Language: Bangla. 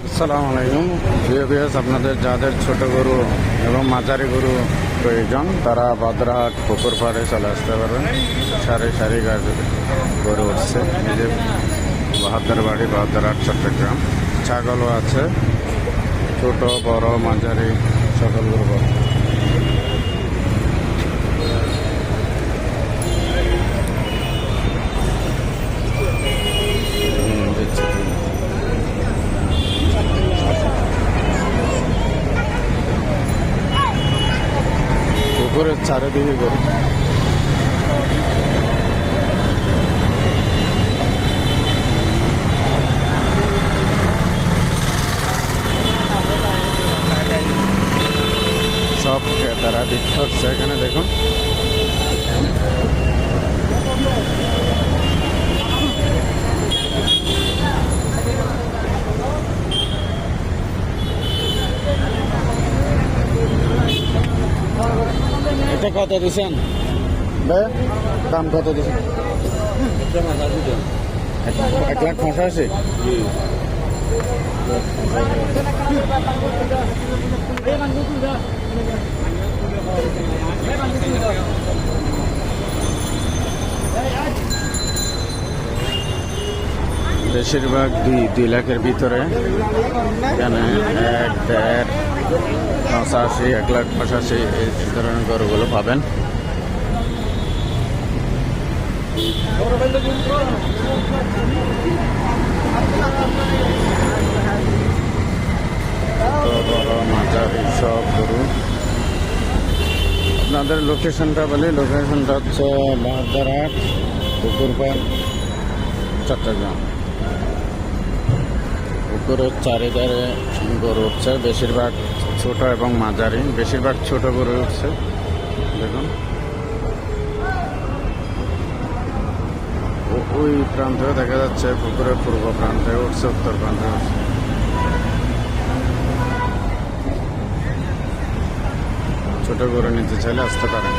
আসসালামু আলাইকুম প্রিয় ভিউয়ার্স, আপনাদের যাদের ছোট গরু এবং মাঝারি গরু প্রয়োজন তারা বাদরাহাট পুকুর পাড়ে চলে আসতে পারবেন। সারি সারি গাছ গরু উঠছে। এই যে বাহাদুর বাড়ি, বাহাদুরহাট, চট্টগ্রাম। ছাগলও আছে, ছোট বড় মাঝারি সকল গরু। পুকুরের চারিদিকে গরু। সব ক্রেতারা বিক্রি হচ্ছে এখানে, দেখুন। এটা কত দিচ্ছেন? দাম কত দিচ্ছেন? 1,85,000। বেশিরভাগ 2 লাখের ভিতরে। এখানে 1, 1.5, 85, 1,85,000 এই ধরনের গরুগুলো পাবেন। বড় মাঝারি সব গরু। আপনাদের লোকেশনটা বলি, লোকেশনটা হচ্ছে বাহাদুরহাট পুকুরপাড়, চট্টগ্রাম। পুকুরের চারিধারে গরু উঠছে, বেশিরভাগ ছোট এবং মাঝারি, বেশিরভাগ ছোট গরু উঠছে। দেখুন ওই প্রান্তেও দেখা যাচ্ছে, পুকুরের পূর্ব প্রান্তে উঠছে, উত্তর প্রান্তে উঠছে। ছোট গরু নিতে চাইলে আসতে পারেন।